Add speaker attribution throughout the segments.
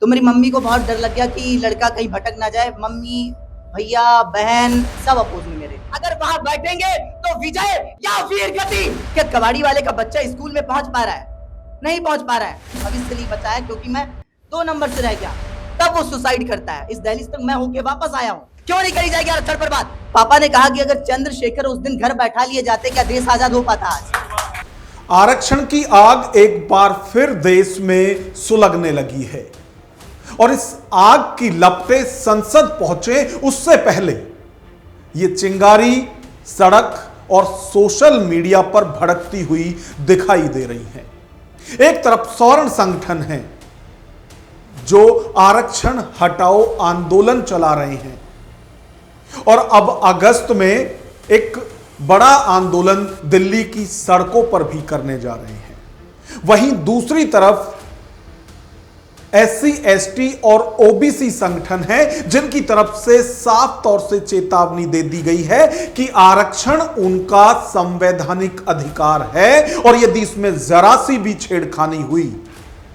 Speaker 1: तो मेरी मम्मी को बहुत डर लग गया कि लड़का कहीं भटक ना जाए। मम्मी, भैया, बहन सब अपोज में मेरे। अगर वहां बैठेंगे तो विजय या वीर गति। क्या कबाड़ी वाले का बच्चा स्कूल में पहुंच पा रहा है? नहीं पहुंच पा रहा है। अब इसलिए बचा है क्योंकि मैं 2 नंबर से रह गया। तब वो सुसाइड करता है। इस दहलीज तक मैं होके वापस आया हूँ। क्यों नहीं करी जाएगी अक्षर पर बात? पापा ने कहा कि अगर चंद्रशेखर उस दिन घर बैठा लिए जाते, क्या देश आजाद हो पाता आज?
Speaker 2: आरक्षण की आग एक बार फिर देश में सुलगने लगी है और इस आग की लपटें संसद पहुंचे उससे पहले ये चिंगारी सड़क और सोशल मीडिया पर भड़कती हुई दिखाई दे रही है। एक तरफ सवर्ण संगठन है जो आरक्षण हटाओ आंदोलन चला रहे हैं और अब अगस्त में एक बड़ा आंदोलन दिल्ली की सड़कों पर भी करने जा रहे हैं। वहीं दूसरी तरफ एससी, एसटी और ओबीसी संगठन है जिनकी तरफ से साफ तौर से चेतावनी दे दी गई है कि आरक्षण उनका संवैधानिक अधिकार है और यदि इसमें जरा सी भी छेड़खानी हुई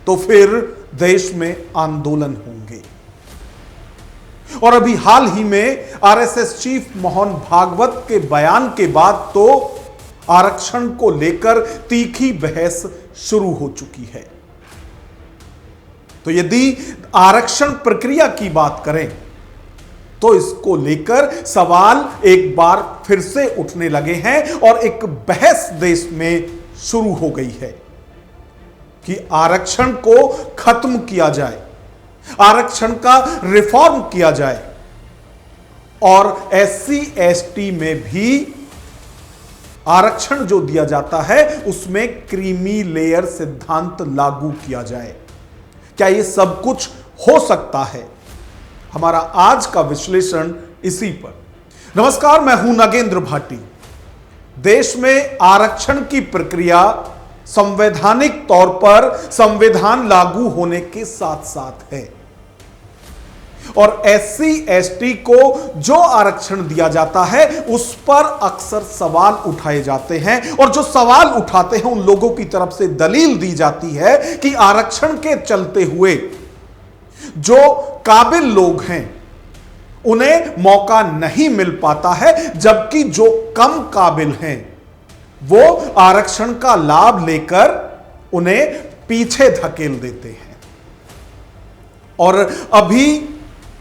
Speaker 2: तो फिर देश में आंदोलन होंगे। और अभी हाल ही में आरएसएस चीफ मोहन भागवत के बयान के बाद तो आरक्षण को लेकर तीखी बहस शुरू हो चुकी है। तो यदि आरक्षण प्रक्रिया की बात करें तो इसको लेकर सवाल एक बार फिर से उठने लगे हैं और एक बहस देश में शुरू हो गई है कि आरक्षण को खत्म किया जाए, आरक्षण का रिफॉर्म किया जाए और एससी, एसटी में भी आरक्षण जो दिया जाता है उसमें क्रीमी लेयर सिद्धांत लागू किया जाए। क्या यह सब कुछ हो सकता है? हमारा आज का विश्लेषण इसी पर। नमस्कार, मैं हूं नागेंद्र भाटी। देश में आरक्षण की प्रक्रिया संवैधानिक तौर पर संविधान लागू होने के साथ साथ है और एससी, एसटी को जो आरक्षण दिया जाता है उस पर अक्सर सवाल उठाए जाते हैं और जो सवाल उठाते हैं उन लोगों की तरफ से दलील दी जाती है कि आरक्षण के चलते हुए जो काबिल लोग हैं उन्हें मौका नहीं मिल पाता है, जबकि जो कम काबिल हैं वो आरक्षण का लाभ लेकर उन्हें पीछे धकेल देते हैं। और अभी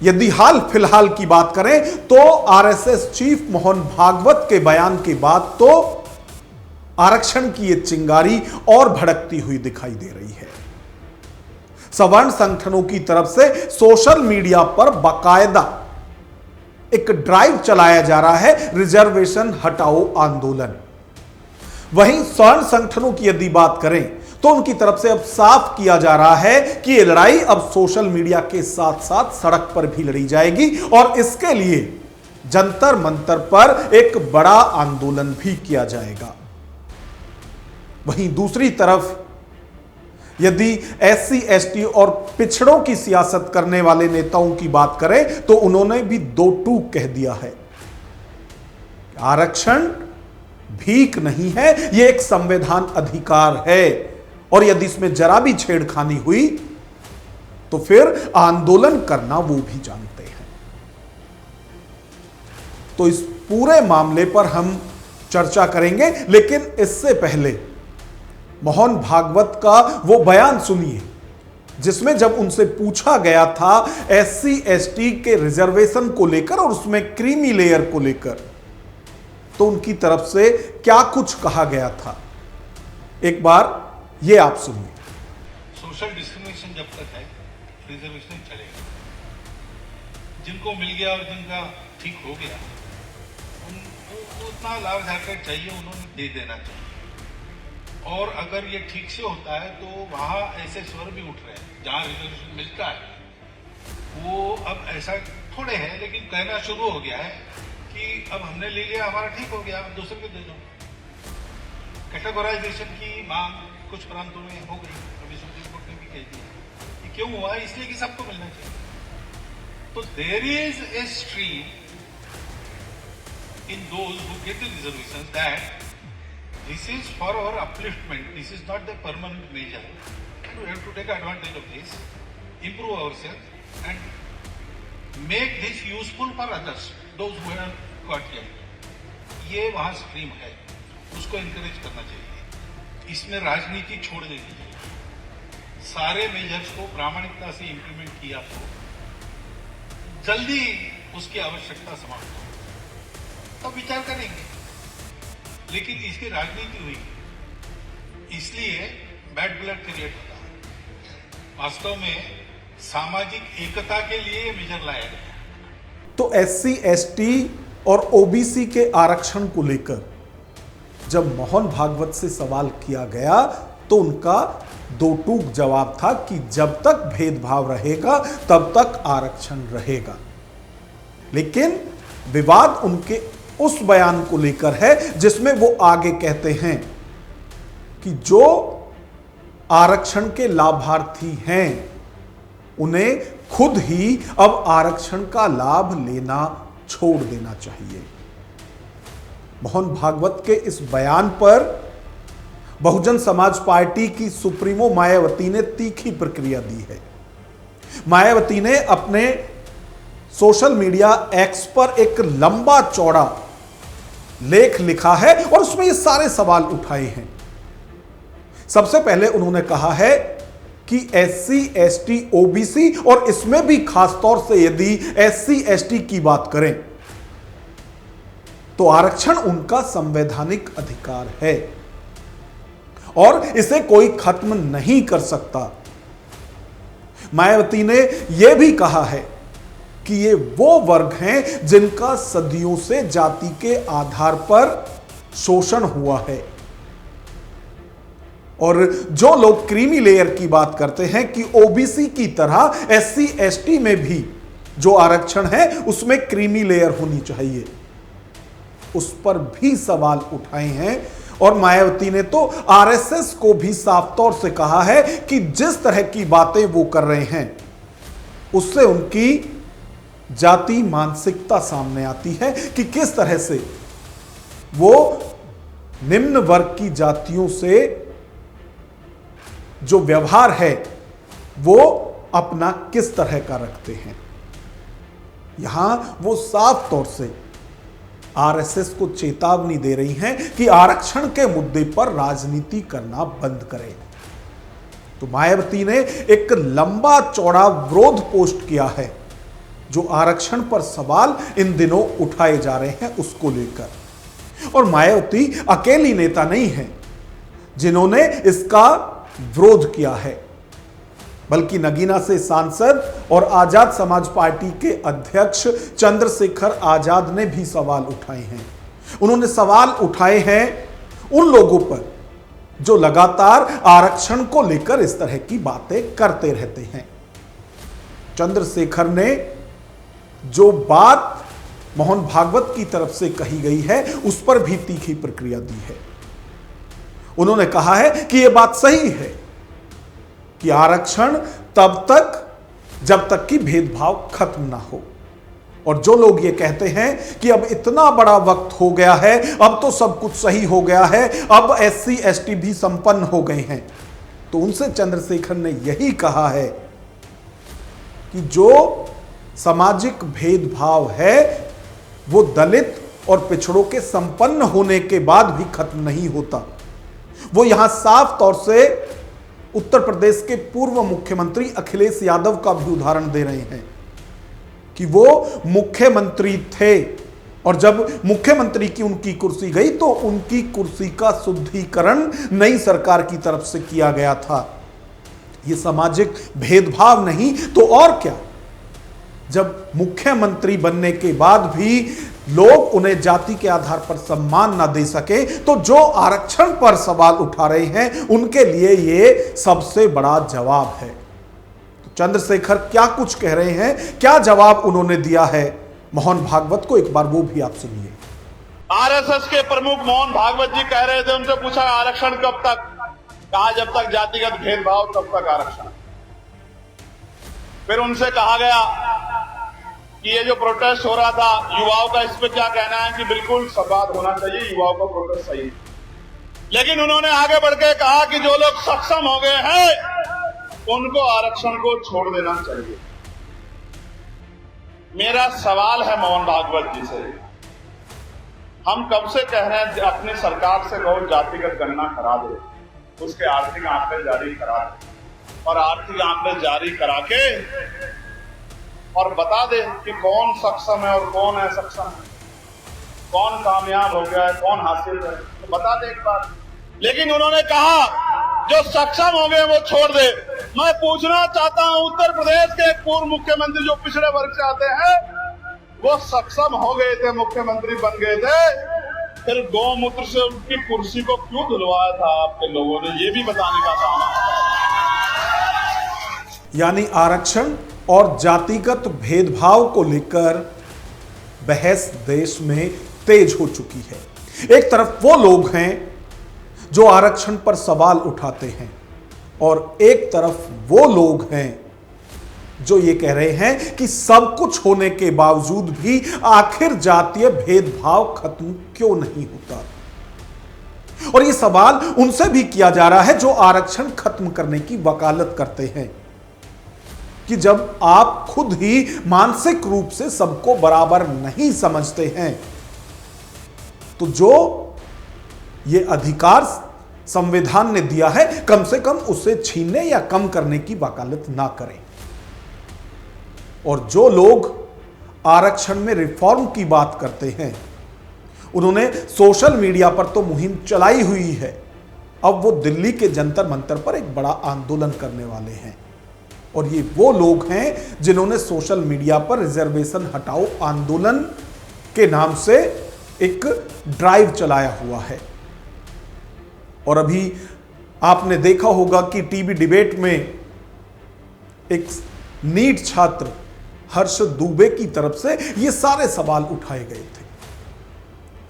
Speaker 2: यदि हाल फिलहाल की बात करें तो आरएसएस चीफ मोहन भागवत के बयान के बाद तो आरक्षण की यह चिंगारी और भड़कती हुई दिखाई दे रही है। सवर्ण संगठनों की तरफ से सोशल मीडिया पर बाकायदा एक ड्राइव चलाया जा रहा है, रिजर्वेशन हटाओ आंदोलन। वहीं सवर्ण संगठनों की यदि बात करें तो उनकी तरफ से अब साफ किया जा रहा है कि यह लड़ाई अब सोशल मीडिया के साथ साथ सड़क पर भी लड़ी जाएगी और इसके लिए जंतर मंतर पर एक बड़ा आंदोलन भी किया जाएगा। वहीं दूसरी तरफ यदि एससी, एसटी और पिछड़ों की सियासत करने वाले नेताओं की बात करें तो उन्होंने भी दो टूक कह दिया है। आरक्षण भीख नहीं है, यह एक संवैधान अधिकार है और यदि इसमें जरा भी छेड़खानी हुई तो फिर आंदोलन करना वो भी जानते हैं। तो इस पूरे मामले पर हम चर्चा करेंगे, लेकिन इससे पहले मोहन भागवत का वो बयान सुनिए जिसमें जब उनसे पूछा गया था एससी, एसटी के रिजर्वेशन को लेकर और उसमें क्रीमी लेयर को लेकर तो उनकी तरफ से क्या कुछ कहा गया था। एक बार ये आप सुनिए।
Speaker 3: सोशल डिस्क्रिमिनेशन जब तक है रिजर्वेशन चलेगा। जिनको मिल गया और जिनका ठीक हो गया उनको उतना लाभ सरकार चाहिए उन्होंने दे देना चाहिए। और अगर ये ठीक से होता है तो वहाँ ऐसे स्वर भी उठ रहे हैं जहाँ रिजर्वेशन मिलता है वो अब ऐसा थोड़े हैं, लेकिन कहना शुरू हो गया है कि अब हमने ले लिया, हमारा ठीक हो गया, अब दूसरे को दे दो। कैटेगराइजेशन की मांग कुछ प्रांतों में हो गई, अभी सुप्रीम कोर्ट ने भी कह दिया कि क्यों हुआ, इसलिए कि सबको मिलना चाहिए। तो there is a stream in those who get the reservations that this is for our upliftment, this is not the permanent measure, you have to take advantage of this improve ourselves and make this useful for others, those who have got here. ये वहां stream है, उसको encourage करना चाहिए। इसमें राजनीति छोड़ देनी चाहिए। सारे मेजर्स को प्रामाणिकता से इंप्लीमेंट किया तो जल्दी उसकी आवश्यकता समाप्त हो, तब विचार करेंगे। लेकिन इसकी राजनीति हुई, इसलिए बैड ब्लड क्रिएट होता है। वास्तव में सामाजिक एकता के लिए मेजर लाया गया।
Speaker 2: तो SC, ST और OBC के आरक्षण को लेकर जब मोहन भागवत से सवाल किया गया तो उनका दो टूक जवाब था कि जब तक भेदभाव रहेगा तब तक आरक्षण रहेगा। लेकिन विवाद उनके उस बयान को लेकर है जिसमें वो आगे कहते हैं कि जो आरक्षण के लाभार्थी हैं उन्हें खुद ही अब आरक्षण का लाभ लेना छोड़ देना चाहिए। मोहन भागवत के इस बयान पर बहुजन समाज पार्टी की सुप्रीमो मायावती ने तीखी प्रतिक्रिया दी है। मायावती ने अपने सोशल मीडिया एक्स पर एक लंबा चौड़ा लेख लिखा है और उसमें ये सारे सवाल उठाए हैं। सबसे पहले उन्होंने कहा है कि SC, ST, OBC और इसमें भी खासतौर से यदि SC, ST की बात करें तो आरक्षण उनका संवैधानिक अधिकार है और इसे कोई खत्म नहीं कर सकता। मायावती ने यह भी कहा है कि ये वो वर्ग हैं जिनका सदियों से जाति के आधार पर शोषण हुआ है और जो लोग क्रीमी लेयर की बात करते हैं कि OBC की तरह SC, ST में भी जो आरक्षण है उसमें क्रीमी लेयर होनी चाहिए, उस पर भी सवाल उठाए हैं। और मायावती ने तो RSS को भी साफ तौर से कहा है कि जिस तरह की बातें वो कर रहे हैं उससे उनकी जाति मानसिकता सामने आती है कि किस तरह से वो निम्न वर्ग की जातियों से जो व्यवहार है वो अपना किस तरह का रखते हैं। यहां वो साफ तौर से RSS को चेतावनी दे रही हैं कि आरक्षण के मुद्दे पर राजनीति करना बंद करें। तो मायावती ने एक लंबा चौड़ा विरोध पोस्ट किया है जो आरक्षण पर सवाल इन दिनों उठाए जा रहे हैं उसको लेकर। और मायावती अकेली नेता नहीं है जिन्होंने इसका विरोध किया है, बल्कि नगीना से सांसद और आजाद समाज पार्टी के अध्यक्ष चंद्रशेखर आजाद ने भी सवाल उठाए हैं। उन्होंने सवाल उठाए हैं उन लोगों पर जो लगातार आरक्षण को लेकर इस तरह की बातें करते रहते हैं। चंद्रशेखर ने जो बात मोहन भागवत की तरफ से कही गई है उस पर भी तीखी प्रतिक्रिया दी है। उन्होंने कहा है कि यह बात सही है कि आरक्षण तब तक जब तक कि भेदभाव खत्म ना हो, और जो लोग ये कहते हैं कि अब इतना बड़ा वक्त हो गया है, अब तो सब कुछ सही हो गया है, अब SC, ST भी संपन्न हो गए हैं, तो उनसे चंद्रशेखर ने यही कहा है कि जो सामाजिक भेदभाव है वो दलित और पिछड़ों के संपन्न होने के बाद भी खत्म नहीं होता। वो यहां साफ तौर से उत्तर प्रदेश के पूर्व मुख्यमंत्री अखिलेश यादव का भी उदाहरण दे रहे हैं कि वो मुख्यमंत्री थे और जब मुख्यमंत्री की उनकी कुर्सी गई तो उनकी कुर्सी का शुद्धिकरण नई सरकार की तरफ से किया गया था। ये सामाजिक भेदभाव नहीं तो और क्या। जब मुख्यमंत्री बनने के बाद भी लोग उन्हें जाति के आधार पर सम्मान ना दे सके तो जो आरक्षण पर सवाल उठा रहे हैं उनके लिए ये सबसे बड़ा जवाब है। तो चंद्रशेखर क्या कुछ कह रहे हैं, क्या जवाब उन्होंने दिया है मोहन भागवत को, एक बार वो भी आप सुनिए।
Speaker 4: RSS के प्रमुख मोहन भागवत जी कह रहे थे, उनसे पूछा आरक्षण कब तक, कहा जब तक जातिगत भेदभाव तब तक आरक्षण। फिर उनसे कहा गया कि ये जो प्रोटेस्ट हो रहा था युवाओं का, इस पे क्या कहना है कि बिल्कुल संवाद होना चाहिए, युवाओं का प्रोटेस्ट सही। लेकिन उन्होंने आगे बढ़ के कहा कि जो लोग सक्षम हो गए हैं उनको आरक्षण को छोड़ देना चाहिए। मेरा सवाल है मोहन भागवत जी से, हम कब से कह रहे हैं अपनी सरकार से कहो जातिगत गणना करा दे, उसके आर्थिक आंकड़े जारी करा दे, और आर्थिक आंकड़े जारी करा के और बता दे कि कौन सक्षम है और कौन असक्षम है, कौन कामयाब हो गया है, कौन हासिल है, तो बता दे एक बार। लेकिन उन्होंने कहा जो सक्षम हो गए वो छोड़ दे। मैं पूछना चाहता हूं, उत्तर प्रदेश के एक पूर्व मुख्यमंत्री जो पिछड़े वर्ग से आते हैं, वो सक्षम हो गए थे, मुख्यमंत्री बन गए थे, फिर गौमूत्र से उनकी कुर्सी को क्यों धुलवाया था आपके लोगों ने, ये भी बताने का काम है।
Speaker 2: यानी आरक्षण और जातिगत भेदभाव को लेकर बहस देश में तेज हो चुकी है। एक तरफ वो लोग हैं जो आरक्षण पर सवाल उठाते हैं और एक तरफ वो लोग हैं जो ये कह रहे हैं कि सब कुछ होने के बावजूद भी आखिर जातीय भेदभाव खत्म क्यों नहीं होता। और ये सवाल उनसे भी किया जा रहा है जो आरक्षण खत्म करने की वकालत करते हैं कि जब आप खुद ही मानसिक रूप से सबको बराबर नहीं समझते हैं तो जो ये अधिकार संविधान ने दिया है कम से कम उसे छीनने या कम करने की वकालत ना करें। और जो लोग आरक्षण में रिफॉर्म की बात करते हैं उन्होंने सोशल मीडिया पर तो मुहिम चलाई हुई है, अब वो दिल्ली के जंतर मंतर पर एक बड़ा आंदोलन करने वाले हैं। और ये वो लोग हैं जिन्होंने सोशल मीडिया पर रिजर्वेशन हटाओ आंदोलन के नाम से एक ड्राइव चलाया हुआ है। और अभी आपने देखा होगा कि टीवी डिबेट में एक नीट छात्र हर्ष दुबे की तरफ से ये सारे सवाल उठाए गए थे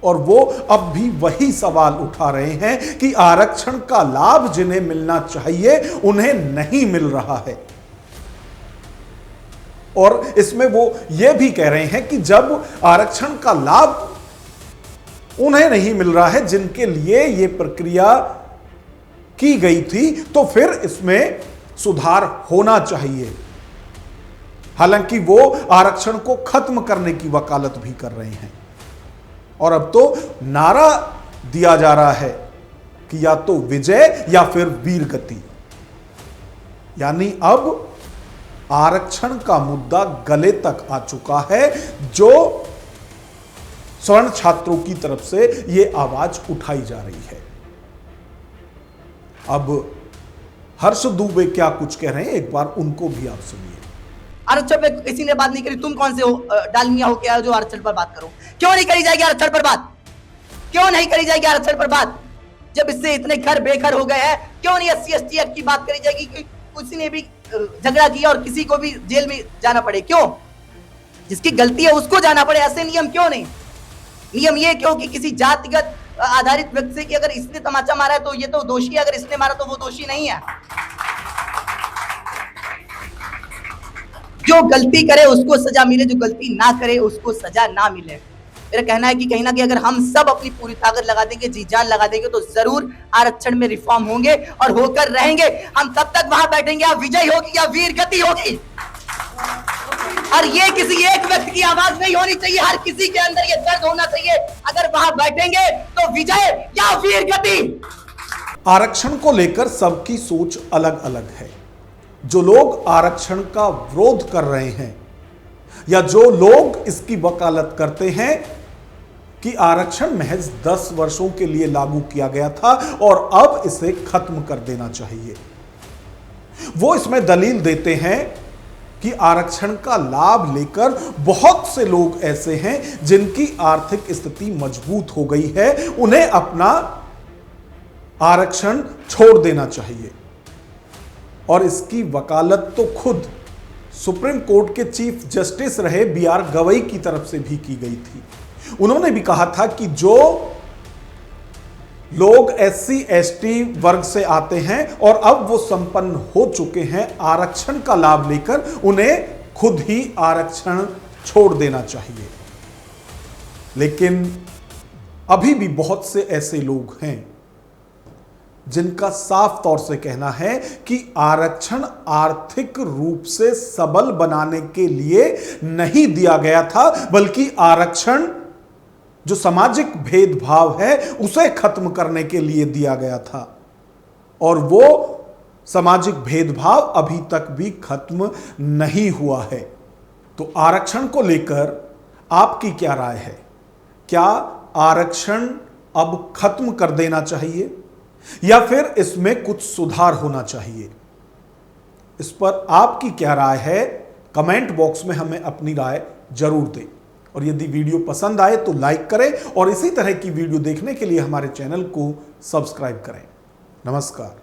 Speaker 2: और वो अब भी वही सवाल उठा रहे हैं कि आरक्षण का लाभ जिन्हें मिलना चाहिए उन्हें नहीं मिल रहा है। और इसमें वो ये भी कह रहे हैं कि जब आरक्षण का लाभ उन्हें नहीं मिल रहा है जिनके लिए ये प्रक्रिया की गई थी तो फिर इसमें सुधार होना चाहिए। हालांकि वो आरक्षण को खत्म करने की वकालत भी कर रहे हैं और अब तो नारा दिया जा रहा है कि या तो विजय या फिर वीर गति। यानी अब आरक्षण का मुद्दा गले तक आ चुका है जो स्वर्ण छात्रों की तरफ से यह आवाज उठाई जा रही है। अब हर्ष दुबे क्या कुछ कह रहे हैं एक बार उनको भी आप सुनिए।
Speaker 1: आरक्षण पे किसी ने बात नहीं करी, तुम कौन से हो डालमिया हो क्या जो आरक्षण पर बात करो? क्यों नहीं करी जाएगी आरक्षण पर बात? क्यों नहीं करी जाएगी आरक्षण पर बात? जब इससे इतने घर बेघर हो गए हैं क्यों नहीं SC/ST एक्ट की बात करी जाएगी कि किसी ने भी झगड़ा किया और किसी को भी जेल में जाना पड़े? क्यों? जिसकी गलती है उसको जाना पड़े, ऐसे नियम क्यों नहीं? नियम ये क्यों कि किसी जातिगत आधारित व्यक्ति से कि अगर इसने तमाचा मारा है तो ये तो दोषी है, अगर इसने मारा तो वो दोषी नहीं है। जो गलती करे उसको सजा मिले, जो गलती ना करे उसको सजा ना मिले। मेरा कहना है कि कहीं ना कहीं अगर हम सब अपनी पूरी ताकत लगा देंगे, जी जान लगा देंगे तो जरूर आरक्षण में रिफॉर्म होंगे और होकर रहेंगे। हम तब तक वहां बैठेंगे या विजय होगी या वीर गति होगी। और ये किसी एक व्यक्ति की आवाज नहीं होनी चाहिए, हर किसी के अंदर ये दर्द होना चाहिए। अगर वहां बैठेंगे तो विजय या वीर गति।
Speaker 2: आरक्षण को लेकर सबकी सोच अलग अलग है। जो लोग आरक्षण का विरोध कर रहे हैं या जो लोग इसकी वकालत करते हैं कि आरक्षण महज 10 वर्षों के लिए लागू किया गया था और अब इसे खत्म कर देना चाहिए, वो इसमें दलील देते हैं कि आरक्षण का लाभ लेकर बहुत से लोग ऐसे हैं जिनकी आर्थिक स्थिति मजबूत हो गई है, उन्हें अपना आरक्षण छोड़ देना चाहिए। और इसकी वकालत तो खुद सुप्रीम कोर्ट के चीफ जस्टिस रहे BR गवई की तरफ से भी की गई थी। उन्होंने भी कहा था कि जो लोग SC/ST वर्ग से आते हैं और अब वो संपन्न हो चुके हैं आरक्षण का लाभ लेकर, उन्हें खुद ही आरक्षण छोड़ देना चाहिए। लेकिन अभी भी बहुत से ऐसे लोग हैं जिनका साफ तौर से कहना है कि आरक्षण आर्थिक रूप से सबल बनाने के लिए नहीं दिया गया था, बल्कि आरक्षण जो सामाजिक भेदभाव है उसे खत्म करने के लिए दिया गया था। और वो सामाजिक भेदभाव अभी तक भी खत्म नहीं हुआ है। तो आरक्षण को लेकर आपकी क्या राय है? क्या आरक्षण अब खत्म कर देना चाहिए या फिर इसमें कुछ सुधार होना चाहिए? इस पर आपकी क्या राय है? कमेंट बॉक्स में हमें अपनी राय जरूर दें। और यदि वीडियो पसंद आए तो लाइक करें और इसी तरह की वीडियो देखने के लिए हमारे चैनल को सब्सक्राइब करें। नमस्कार।